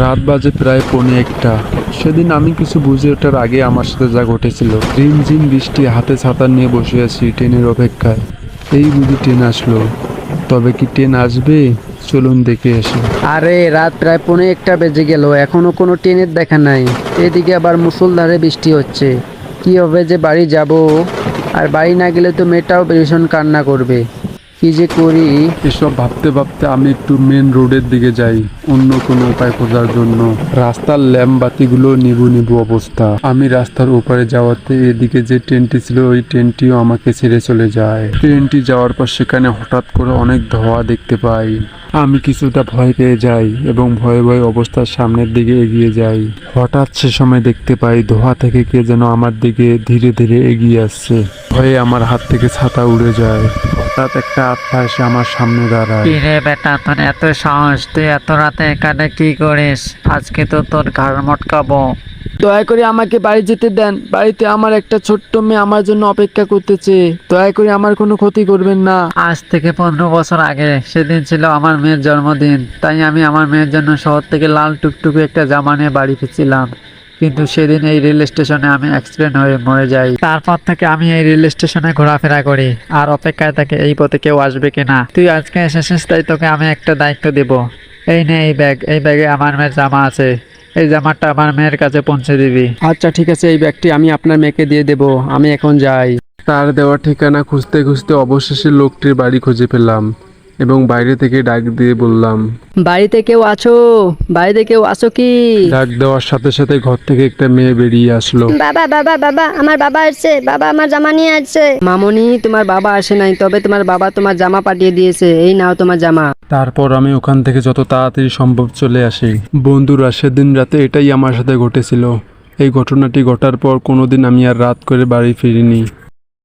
রাত বাজে প্রায় 1:45। সেদিন আমি কিছু বুঝে ওঠার আগে আমার সাথে যা ঘটেছিল। রিমঝিম বৃষ্টি, হাতে ছাতা নিয়ে বসে আছি ট্রেনের অপেক্ষায়। এই বুঝি ট্রেন আসলো। তবে কি ট্রেন আসবে? চলুন দেখে আসি। আরে রাত প্রায় 1:45 বেজে গেল, এখনো কোনো ট্রেনের দেখা নাই। এদিকে আবার মুষলধারে বৃষ্টি হচ্ছে। কি হবে যে বাড়ি যাব? আর বাড়ি না গেলে তো মেয়েটাও ভীষণ কান্না করবে। কি যে করি। এসব ভাবতে ভাবতে আমি একটু মেন রোডের দিকে যাই, অন্য কোনো উপায় খোঁজার জন্য। রাস্তার ল্যাম্প বাতিগুলো নিবু নিবু অবস্থা। আমি রাস্তার ওপারে যাওয়াতে এদিকে যে ট্রেনটি ছিল ওই ট্রেনটিও আমাকে ছেড়ে চলে যায়। ট্রেনটি যাওয়ার পর সেখানে হঠাৎ করে অনেক ধোঁয়া দেখতে পাই। আমি কিছুটা ভয় পেয়ে যাই এবং ভয়ে ভয়ে অবস্থার সামনের দিকে এগিয়ে যাই। হঠাৎ সে সময় দেখতে পাই ধোঁয়া থেকে কে যেন আমার দিকে ধীরে ধীরে এগিয়ে আসছে। ভয়ে আমার হাত থেকে ছাতা উড়ে যায়। হঠাৎ একটা আত্মা এসে আমার সামনে দাঁড়ায়। কি রে বেটা, তোর এত সাহস? তুই এত রাতে এখানে কি করিস? আজকে তো তোর ঘাড় মটকাবো। দয়া করে আমাকে বাড়ি যেতে দেন। বাড়িতে আমার একটা ছোট্ট মেয়ে আমার জন্য অপেক্ষা করতেছে। দয়া করে আমার কোনো ক্ষতি করবেন না। আজ থেকে 15 বছর আগে সেদিন ছিল আমার মেয়ের জন্মদিন। তাই আমি আমার মেয়ের জন্য শহর থেকে লাল টুকটুকে একটা জামা নিয়ে বাড়ি ফিরছিলাম। কিন্তু সেদিন এই রেল স্টেশনে আমি অ্যাক্সিডেন্ট হয়ে মরে যাই। তারপর থেকে আমি এই রেল স্টেশনে ঘোরাফেরা করি আর অপেক্ষায় থাকি এই পথে কেউ আসবে কিনা। তুই আজকে এসেছিস তাই তোকে আমি একটা দায়িত্ব দেব। এই নে এই ব্যাগ, এই ব্যাগে আমার মেয়ের জামা আছে। এই জামাটা আমার মেয়ের কাছে পৌঁছে দিবি। আচ্ছা ঠিক আছে, এই ব্যাগটি আমি আপনার মেয়েকে দিয়ে দেব। আমি এখন যাই। তার দেওয়া ঠিকানা খুঁজতে খুঁজতে অবশেষে লোকটির বাড়ি খুঁজে পেলাম এবং বাইরে থেকে ডাক দিয়ে বললাম। বাড়িতে কেউ আছো? বাড়িতে কেউ আছো কি? ডাক দেওয়ার সাথে সাথে ঘর থেকে একটা মেয়ে বেরিয়ে আসলো। বাবা বাবা বাবা, আমার বাবা আসছে। বাবা আমার জামা নিয়ে আসছে। মামনি, তোমার বাবা আসে নাই, তবে তোমার বাবা তোমার জামা পাঠিয়ে দিয়েছে। এই নাও তোমার জামা। তারপর আমি ওখান থেকে যত তাড়াতাড়ি সম্ভব চলে আসি। বন্ধুরা, সেদিন রাতে এটাই আমার সাথে ঘটেছিল। এই ঘটনাটি ঘটার পর কোনোদিন আমি আর রাত করে বাড়ি ফিরিনি।